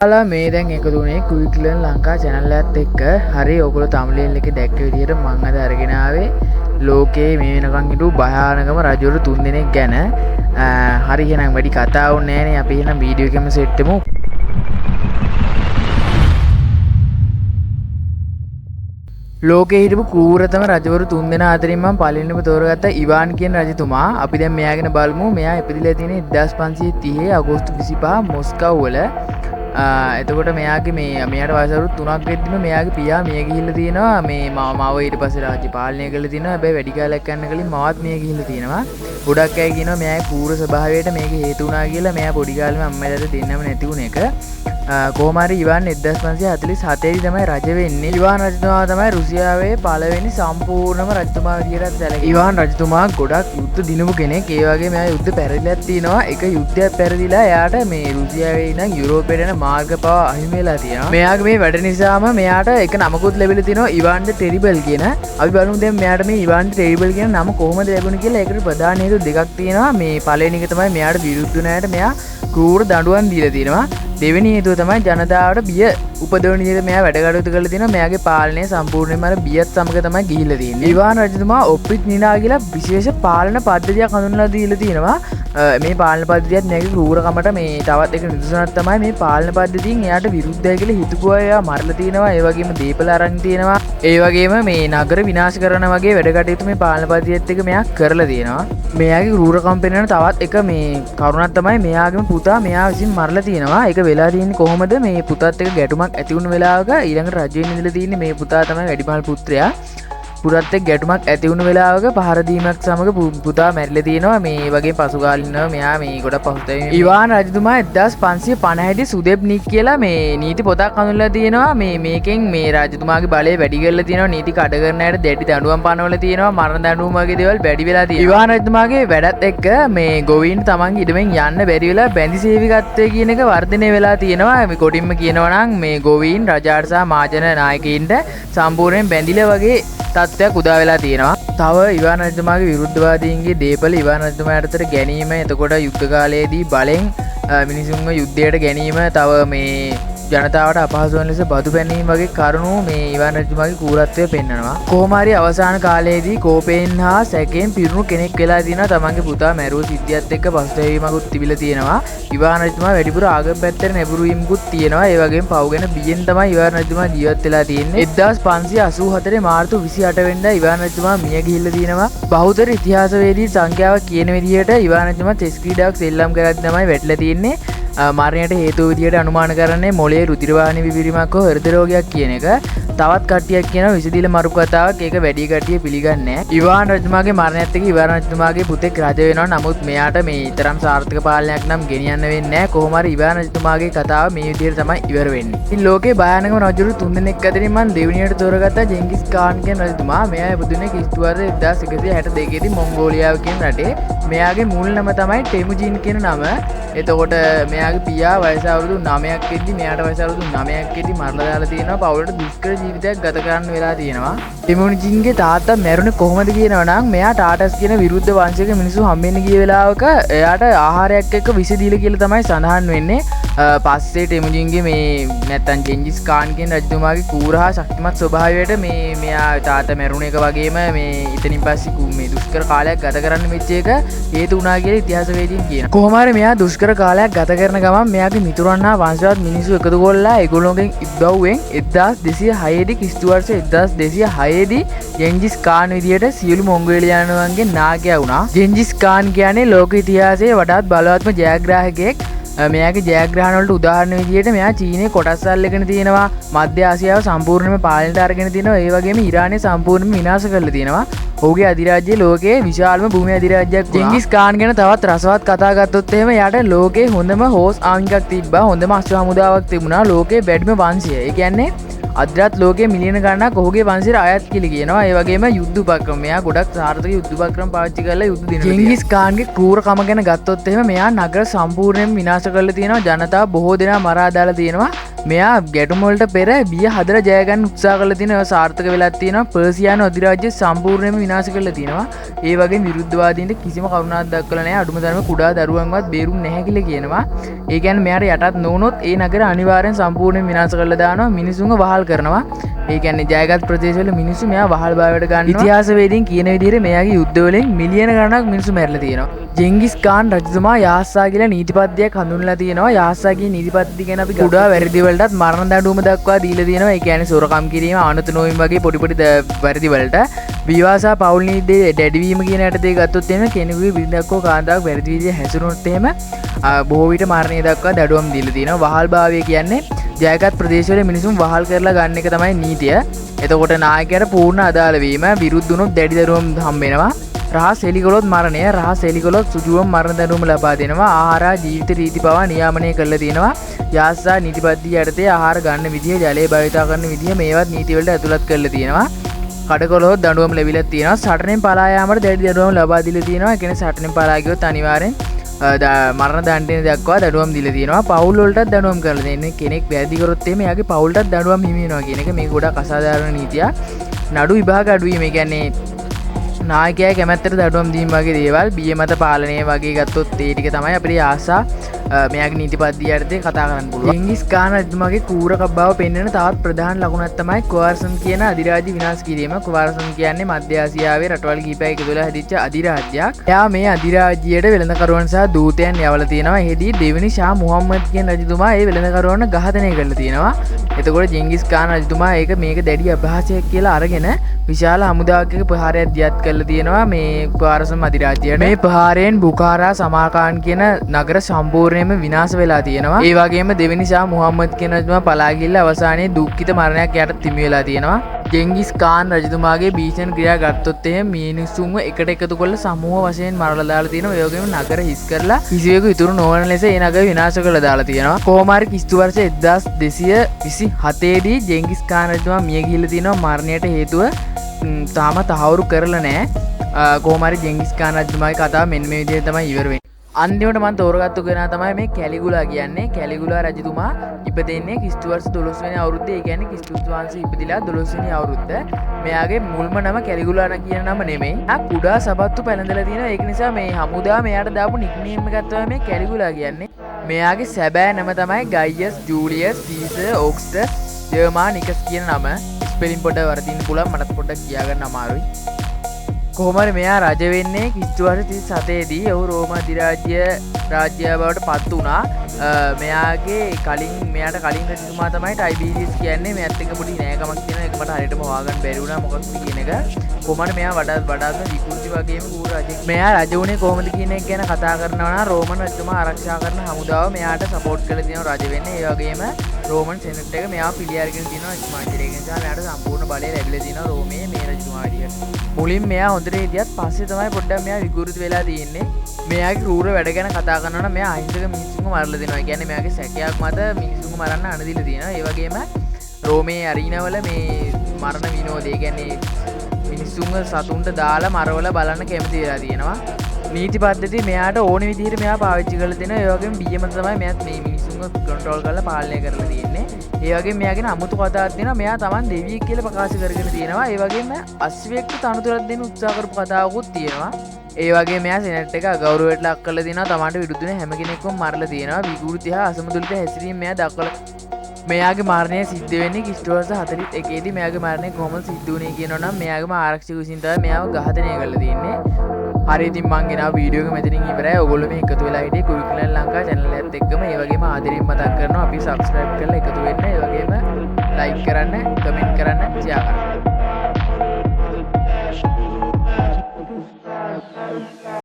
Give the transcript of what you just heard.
අලා මේ දැන් එකතු වුණේ කුයික්ලන් ලංකා channel එකත් එක්ක. හරි ඔයගොල්ලෝ thumbnail එකේ දැක්ක විදිහට මම අද අරගෙන ආවේ ලෝකේ මේ වෙනකන් හිටු භයානකම රජවරු 3 දෙනෙක් ගැන. හරි එහෙනම් වැඩි කතා වුන්නේ නැහැ නේ. අපි එහෙනම් වීඩියෝ එකෙම සෙට් වෙමු. ලෝකේ හිටපු කූරතම රජවරු 3 දෙනා අතරින් මම පළවෙනිම තෝරගත්ත ඉවාන් කියන රජතුමා. අපි දැන් මෙයා ගැන බලමු. මෙයා ඉපදිලා තියෙන්නේ 1530 අගෝස්තු 25 මොස්කව් වල. එතකොට මෙයාගේ මෙයාට වයස අවුරුදු 3ක් වෙද්දිම මෙයාගේ පියා මිය ගිහිල්ලා තියෙනවා. මේ මාව ඊට පස්සේ රාජ්‍ය පාලනය කරලා තිනවා. හැබැයි වැඩි කාලයක් යන්න කලින් මවත් මිය ගිහිල්ලා තියෙනවා. ගොඩක් අය කියනවා මෙයාගේ කූර ස්වභාවයට මේක හේතු වුණා කියලා. මෙයා පොඩි කාලෙම අම්මලාට දෙන්නම නැති වුණ එක. කොහොම හරි ඉවාන් 1547 දී තමයි රජ වෙන්නේ. ඉවාන් රජතුමා තමයි රුසියාවේ පළවෙනි සම්පූර්ණම රජතුමා විදියට සැලකෙන්නේ. ඉවාන් රජතුමා ගොඩක් යුද්ධ දිනපු කෙනෙක්. ඒ වගේ මෙයා යුද්ධ පැරදිලක් තියෙනවා. එක යුද්ධයක් පැරදිලා එයාට මේ රුසියාවේ ඉඳන් යුරෝපයට යන මාර්ග පව අහිමි වෙලා තියෙනවා. මෙයාගේ මේ වැඩ නිසාම මෙයාට එක නමකුත් ලැබිලා තිනවා ඉවාන් ද ටෙරිබල් කියන. අපි බලමු දැන් මෙයාට මේ ඉවාන් ද ටෙරිබල් කියන නම කොහොමද ලැබුණේ කියලා. ඒකට ප්‍රධාන හේතු දෙකක් තියෙනවා. මේ පළවෙනි එක තමයි මෙයාට විරුද්ධ වුණාට මෙයා ක්‍රූර දඬුවම් දීලා තියෙනවා. දෙවෙනි හේතුව තමයි ජනතාවට බිය උපදවන විදිහට මෙයා වැඩ කටයුතු කරලා තියෙනවා. මෙයාගේ පාලනය සම්පූර්ණයෙන්ම අර බියත් සමග තමයි ගිහිල්ලා තියෙන්නේ. ඉවාන් රජතුමා ඔප්පිත් නිනා කියලා විශේෂ පාලන පද්ධතියක් හඳුන්වලා දීලා තියෙනවා. මේ පාලන පද්ධතියත් මෙයාගේ ක්‍රූරකමට මේ තවත් එක නිදසුනක් තමයි මේ පාලන පද්ධතියෙන් එයාට විරුද්ධයි කියලා හිතපු අය එයා මරලා තියෙනවා. ඒ වගේම දීපල අරන් තියෙනවා. ඒ වගේම මේ නගර විනාශ කරන වගේ වැඩ කටයුතු මේ පාලන පද්ධතියත් එක්ක මෙයා කරලා තියෙනවා. මෙයාගේ ක්‍රූරකම් පෙන්වන තවත් එක මේ කරුණක් තමයි මෙයාගේම පුතා මෙයා විසින් මරලා තියෙනවා. ඒක වෙලා තියෙන්නේ කොහොමද? මේ පුතත් එක්ක ගැටුමක් ඇති වුණු වෙලාවක ඊළඟට රජයෙන් ඉඳලා තියෙන්නේ මේ පුතා තමයි වැඩිමහල් පුත්‍රයා. පුතත් එක්ක ගැටුමක් ඇති වුණු වෙලාවක පහර දීමක් සමග පුතා මැරිලා තියෙනවා. මේ වගේ පසුකාලිනව මෙයා මේ ගොඩක් පසුතැවීම්. ඉවාන් රජතුමා 1550 දී සුදෙබ්නික් කියලා මේ නීති පොතක් හඳුන්වලා තියෙනවා. මේකෙන් මේ රජතුමාගේ බලය වැඩි කරලා තියෙනවා. නීති කඩ කරන අයට දෙඩි දඬුවම් පනවලා තියෙනවා. මරණ දඬුවම් වගේ දේවල් වැඩි වෙලා තියෙනවා. ඉවාන් රජතුමාගේ වැඩත් එක්ක මේ ගොවීන් තමන්ගේ ඉඩමෙන් යන්න බැරි වෙලා බැඳි සේවිකත්වයේ කියන එක වර්ධනය වෙලා තියෙනවා. මේ කොටින්ම කියනවා නම් මේ ගොවීන් රජාට සහ මාජන නායකයින්ට සම්පූර්ණයෙන් බැඳිලා වගේ තත්ත්වයක් උදා වෙලා තියෙනවා. තව ඉවාන් රජතුමාගේ විරුද්ධවාදීන්ගේ දේපල ඉවාන් රජතුමා යටතට ගැනීම, එතකොට යුද්ධ කාලයේදී බලෙන් මිනිසුන්ව යුද්ධයට ගැනීම, තව මේ ජනතාවට අපහසු වන ලෙස බදු පැනීම වගේ කරුණු මේ ඉවාන් රජතුමාගේ කූරත්වය පෙන්වනවා. කොහොම හරි අවසාන කාලයේදී කෝපයෙන් හා සැකයෙන් පිරුණු කෙනෙක් වෙලා තියෙනවා. තමන්ගේ පුතා මැරුව සිද්ධියත් එක්ක පසුතැවීමකුත් තිබිලා තියෙනවා. ඉවාන් රජතුමා වැඩිපුර ආගම පැත්තට නැඹුරු වීමකුත් තියෙනවා. ඒ වගේම පව්ගෙන බියෙන් තමයි ඉවාන් රජතුමා ජීවත් වෙලා තියෙන්නේ. 1584 මාර්තු 28 වෙනිදා ඉවාන් රජතුමා මිය ගිහිල්ලා තියෙනවා. බහුතර ඉතිහාසවේදී සංඛ්‍යාවක් කියන විදිහට ඉවාන් රජතුමා චෙස් ක්‍රීඩාවක් සෙල්ලම් කරද්දී තමයි වැටලා තියෙන්නේ. මරණයට හේතු විදියට අනුමාන කරන්නේ මොළයේ රුධිරවාහිනී විවිරීමක් හෝ හෘද රෝගයක් කියන එක. තවත් කට්ටියක් කියනවා විසදිල මරු කතාවක්. ඒක වැඩි කට්ටිය පිළිගන්නේ නැහැ. ඉවාන් රජතුමාගේ මරණයත් එක්ක ඉවාන් රජතුමාගේ පුතෙක් රජ වෙනවා. නමුත් මෙයාට මේ තරම් සාර්ථක පාලනයක් නම් ගෙනියන්න වෙන්නේ නැහැ. කොහොම හරි ඉවාන් රජතුමාගේ කතාව මේ විදියට තමයි ඉවර වෙන්නේ. ඉතින් ලෝකේ භයානකම රජුරු 3 දෙනෙක් අතරින් මම දෙවෙනියට තෝරගත්තා ජෙන්ගිස් ખાන් කියන රජතුමා. මෙයා ඉපදුනේ ක්‍රිස්තු වර්ෂ 1162 දී මොංගෝලියාව කියන රටේ. මෙයාගේ මුල් නම තමයි ටෙමුජින් කියන නම. එතකොට මෙයාගේ පියා වයස අවුරුදු 9ක් වෙද්දි මෙයාට වයස අවුරුදු 9ක් වෙද්දි මරලා දාලා තියෙනවා. පවුලට දුෂ්කර ජීවිතයක් ගත කරන්න වෙලා තියෙනවා. ටෙමුජින්ගේ තාත්තා මැරුණේ කොහොමද කියනවා නම් මෙයා ටාටස් කියන විරුද්ධ වංශයක මිනිස්සු හම්බෙන්න ගිය වෙලාවක එයාට ආහාරයක් එක්ක විස දීලා කියලා තමයි සඳහන් වෙන්නේ. පස්සේ ටෙමුජින්ගේ මේ නැත්තම් ජෙන්ජිස් ખાන් කියන රජතුමාගේ කූරහා ශක්තිමත් ස්වභාවයට මෙයා තාත්තා මැරුණ එක වගේම මේ ඉතින් පස්සේ මේ දුෂ්කර කාලයක් ගත කරන්න මෙච්ච එක හේතු වුණා කියලා ඉතිහාසවේදීන් කියනවා. කොහොම හරි මෙයා දුෂ්කර කාලයක් ගත කරන ගමන් මෙයාගේ මිතුරන් හා වංශවත් මිනිස්සු එකතු කරලා ඒගොල්ලෝගෙන් උදව්වෙන් 1206 දී ක්‍රිස්තු වර්ෂ 1206 දී ජෙන්ජිස් ખાන් විදියට සියලු මොංගෝලියානුවන්ගේ නායකයා වුණා. ජෙන්ජිස් ખાන් කියන්නේ ලෝක ඉතිහාසයේ වඩාත් බලවත්ම ජයග්‍රාහකයෙක්. මෙයාගේ ජයග්‍රහණ වලට උදාහරණ විදියට මෙයා චීනයේ කොටස් අල්ලගෙන තියෙනවා. මධ්‍ය ආසියාව සම්පූර්ණයෙන්ම පාලනයට අරගෙන තියෙනවා. ඒ වගේම ඉරානය සම්පූර්ණයෙන්ම විනාශ කරලා තියෙනවා. ඔහුගේ අධිරාජ්‍යය ලෝකයේ විශාලම භූමි අධිරාජ්‍යයක්. ජෙන්ගිස් ખાන් ගැන තවත් රසවත් කතා ගත්තොත් එහෙම යාට ලෝකයේ හොඳම හෝස් ආමිකක් තිබ්බා. හොඳම අශ්ව හමුදාවක් තිබුණා. ලෝකයේ වැඩිම වංශය. ඒ කියන්නේ අදටත් ලෝකයේ මිලියන ගණනක් ඔහුගේ වංශයට අයත් කියලා කියනවා. ඒ වගේම යුද්ධ උපක්‍රම මෙයා ගොඩක් සාර්ථක යුද්ධ උපක්‍රම පාවිච්චි කරලා යුද්ධ දිනනවා. ජෙන්ගිස් ખાන්ගේ ක්‍රූරකම ගැන ගත්තොත් එහෙම මෙයා නගර සම්පූර්ණයෙන්ම විනාශ කරලා තියෙනවා. ජනතාව බොහෝ දෙනා මරා දාලා තියෙනවා. මෙයා ගැටුම් වලට පෙර බිය හදලා ජය ගන්න උත්සාහ කරලා තිනවා. සාර්ථක වෙලා තියෙනවා. පර්සියානු අධිරාජ්‍ය සම්පූර්ණයෙන්ම විනාශ කරලා තියෙනවා. ඒ වගේම විරුද්ධවාදීන්ට කිසිම කරුණාවක් දක්වලා නැහැ. අඩුම තරමේ කුඩා දරුවන්වත් බේරුම් නැහැ කියලා කියනවා. ඒ කියන්නේ මෙයාට යටත් නොවුනොත් ඒ නගර අනිවාර්යෙන් සම්පූර්ණයෙන් විනාශ කරලා දානවා. මිනිසුන්ව වහල් කරනවා. ඒ කියන්නේ ජයගත් ප්‍රදේශවල මිනිස්සු මෙයා වහල් භාවයට ගන්නවා. ඉතිහාසවේදීන් කියන විදිහට මෙයාගේ යුද්ධ වලින් මිලියන ගණනක් මිනිස්සු මැරලා තියෙනවා. ජෙන්ගිස් කාන් රජතුමා යාස්සා කියලා නීතිපද්ධතියක් හඳුන්වලා තියෙනවා. යාස්සාගේ නීතිපද්ධතිය ගැන අපි කුඩා වැරදි වලටත් මරණ දඬුවම දක්වා දීලා තියෙනවා. ඒ කියන්නේ සොරකම් කිරීම, අනුත නොවීම වගේ පොඩි පොඩි වැරදි වලට විවාසා පෞල් නීතියේ දැඩිවීම කියන යටතේ ගත්තොත් එහෙම කෙනෙකුගේ බිරිඳක් හෝ කාන්තාවක් වැරදි විදිහට හැසිරුණොත් එහෙම බොහෝ විට මරණය දක්වා දඬුවම් දීලා තියෙනවා. වහල් භාවය කියන්නේ ජයගත් ප්‍රදේශවල මිනිසුන් වහල් කරලා ගන්න එක තමයි නීතිය. එතකොට නායකයාට පූර්ණ අදාළ වීම, විරුද්ධ වුණොත් දැඩි දඬුවම් හම්බ වෙනවා. රහස් එලිකොලොත් මරණය, රහස් එලිකොලොත් සුජුවම් මරණ දඬුවම ලබා දෙනවා. ආහාර ජීවිත රීති පවා නියාමනය කරලා තියෙනවා. යාස්සා නීතිපද්ධතිය යටතේ ආහාර ගන්න විදිය, ජලය භාවිතා කරන විදිය මේවත් නීතිවලට ඇතුළත් කරලා තියෙනවා. කඩකොලොත් දඬුවම් ලැබිලා තියෙනවා. සටනෙන් පලා යාමට දැඩි දඬුවම් ලබා දීලා තියෙනවා. ඒ කියන්නේ සටනෙන් පලා ගියොත් අනිවාර්යෙන් මරණ දණ්ඩනය දක්වා දඩුවම් දීලා තියෙනවා. පවුල් වලටත් දඬුවම් කරලා දෙන්නේ. කෙනෙක් වැරදි කරොත් එහෙම එයාගේ පවුලටත් දඬුවම් හිමි වෙනවා කියන එක මේක ගොඩක් අසාධාරණ නීතියක්. නඩු විභාග අඩුවීම, ඒ කියන්නේ නායකයා කැමැත්තට දඩුවම් දීම වගේ දේවල්, බිය මත පාලනය වගේ ගත්තොත් ඒ ටික තමයි අපිට ආසා මෙයාගේ නීතිපද්ධතිය යටතේ කතා කරන්න පුළුවන්. ජෙන්ගිස් කාන් රජතුමාගේ කූරකම් බව පෙන්වන තවත් ප්‍රධාන ලකුණක් තමයි කුවාරසන් කියන අධිරාජ්‍ය විනාශ කිරීම. කුවාරසන් කියන්නේ මධ්‍ය ආසියාවේ රටවල් කිහිපයක එකතු වෙලා හැදිච්ච අධිරාජ්‍යයක්. එයා මේ අධිරාජ්‍යයට වෙළඳකරුවන් සහ දූතයන් යවලා තියෙනවා. එහිදී දෙවෙනි ෂා මුහම්මද් කියන රජතුමා ඒ වෙළඳකරුවන් ඝාතනය කරලා තියෙනවා. එතකොට ජෙන්ගිස් කාන් රජතුමා මේක දැඩි අපහාසයක් කියලා අරගෙන විශාල හමුදාවක ප්‍රහාරයක් දියත් කරලා තියෙනවා මේ කුවාරසන් අධිරාජ්‍යයට. මේ ප්‍රහාරයෙන් බුඛාරා, සමාකාන් කියන නගර සම්පූර්ණයෙන්ම විනාශ වෙලා තියෙනවා. ඒ වගේම දෙවෙනි ෂා මුහම්මද් කියන රජතුමා පලා ගිහිල්ලා අවසානයේ දුක්ඛිත මරණයක් යට තිමි වෙලා තියෙනවා. ජෙන්ගිස් කාන් රජතුමාගේ භීෂණ ක්‍රියා ගත්තොත් එහෙම මිනිස්සුන්ව එකට එකතු කරලා සමූහ වශයෙන් මරලා දාලා තියෙනවා. ඒ වගේම නගර හිස් කරලා කිසිවෙකු ඉතුරු නොවන ලෙස ඒ නගර විනාශ කරලා දාලා තියෙනවා. කොහොම හරි කිස්තු වර්ෂ 1227 දී ජෙන්ගිස් කාන් රජතුමා මිය ගිහිල්ලා තියෙනවා. මරණයට හේතුව තාම තහවුරු කරලා නැහැ. කොහොම හරි ජෙන්ගිස් කාන් රජතුමාගේ කතාව මෙන්න මේ විදිහට තමයි ඉවර වෙන්නේ. අන්තිමට මම තෝරගත්තු කෙනා තමයි මේ කැලිගුලා කියන්නේ. කැලිගුලා රජතුමා ඉපදෙන්නේ කිස්තු වර්ෂ 12 වෙනි අවුරුද්දේ. ඒ කියන්නේ කිස්තුස් වහන්සේ ඉපදිලා 12 වෙනි අවුරුද්ද. මෙයාගේ මුල්ම නම කැලිගුලා කියන නම නෙමෙයි. කුඩා සබත්තු පැලඳලා තියෙනවා. ඒක නිසා මේ හමුදා මෙයාට දාපු නික්නේම් එකක් තමයි මේ කැලිගුලා කියන්නේ. මෙයාගේ සැබෑ නම තමයි ගයියස් ජූලියස් සීසර් ඕගස්ටස් ජර්මානිකස් කියන නම. ස්පෙලින් පොඩ්ඩක් වරදින්න පුළුවන්, මටත් පොඩ්ඩක් කියාගන්න අමාරුයි. කොහොමද මෙයා රජ වෙන්නේ කිස්තු වර්ෂ 37 දී. ඔහු රෝම අධිරාජ්‍ය බවට පත් වුණා. මෙයාට කලින් රජතුමා තමයි ටයිබීරියස් කියන්නේ. මෙයාත් එක්ක පොඩි නෑකමක් තියෙනවා. ඒක මට හරියටම හොයාගන්න බැරි වුණා මොකක්ද කියන එක. කොහොමද මෙයා වඩාත්ම විකෘති වගේම කූර රජෙක්. මෙයා රජ වුණේ කොහොමද කියන එක ගැන කතා කරනවා නම් රෝමන් රජතුමා ආරක්ෂා කරන හමුදාව මෙයාට සපෝට් කරලා තියෙනවා රජ වෙන්න. ඒ වගේම රෝමන් සෙනෙට් එක මෙයා පිළි අරගෙන තියෙනවා ඉස්මාජිරේ. ඒ නිසා මෙයාට සම්පූර්ණ බලය ලැබිලා තියෙනවා රෝමයේ මේ රජතුමා විදියට. මුලින් මෙයා හොඳට හිටියත් පස්සේ තමයි පොඩ්ඩක් මෙයා විකෘති වෙලා තියෙන්නේ. මෙයාගේ කෲර වැඩ ගැන කතා කරනවා නම් මෙයා අහිංසක මිනිස්සුන්ව මරලා දෙනවා. ඒ කියන්නේ මෙයාගේ සැකයක් මත මිනිස්සුන්ව මරන්න අණදීලා තියෙනවා. ඒ වගේම රෝමයේ අරීනාවල මේ මරණ විනෝදය කියන්නේ මිනිස්සුන්ව සතුන්ට දාලා මරවල බලන්න කැමති වෙලා තියෙනවා. නීති පද්ධති මෙයාට ඕන විදිහට මෙයා පාවිච්චි කරලා දෙනවා. ඒ වගේම බියම තමයි මෙයාත් මේ මිනිස්සුන්ව කන්ට්‍රෝල් කරලා පාලනය කරලා තියෙන්නේ. ඒ වගේම මෙයාගෙන අමුතු කතාවක් තියෙනවා. මෙයා Taman දෙවියෙක් කියලා ප්‍රකාශ කරගෙන තියෙනවා. ඒ වගේම අස්වියෙක්ට තනතුරක් දෙන්න උත්සාහ කරපු කතාවකුත් තියෙනවා. ඒ වගේ මෙයා සෙනෙට් එක අගෞරවයට ලක් කරලා තියෙනවා. Tamanට විරුද්ධ වෙන හැම කෙනෙක්වම මරලා තියෙනවා. විකෘති හා අසමතුලිත හැසිරීම මෙයා දක්වලා. මෙයාගේ මරණය සිද්ධ වෙන්නේ කිස්තු වර්ෂ 41 දී. මෙයාගේ මරණය කොහොමද සිද්ධ වුනේ කියනවා නම් මෙයාගේම ආරක්ෂක විසින් තමයි මෙයාව ඝාතනය කරලා තියෙන්නේ. හරි ඉතින් මං ගෙනාව වීඩියෝ එක මෙතනින් ඉවරයි. ඔයගොල්ලෝ මේ එකතු වෙලා හිටියේ කුයික්ලන් ලංකා channel එකත් එක්කම. ඒ වගේම ආදරෙන් මතක් කරනවා අපි subscribe කරලා එකතු වෙන්න. ඒ වගේම like කරන්න, comment කරන්න, share කරන්න.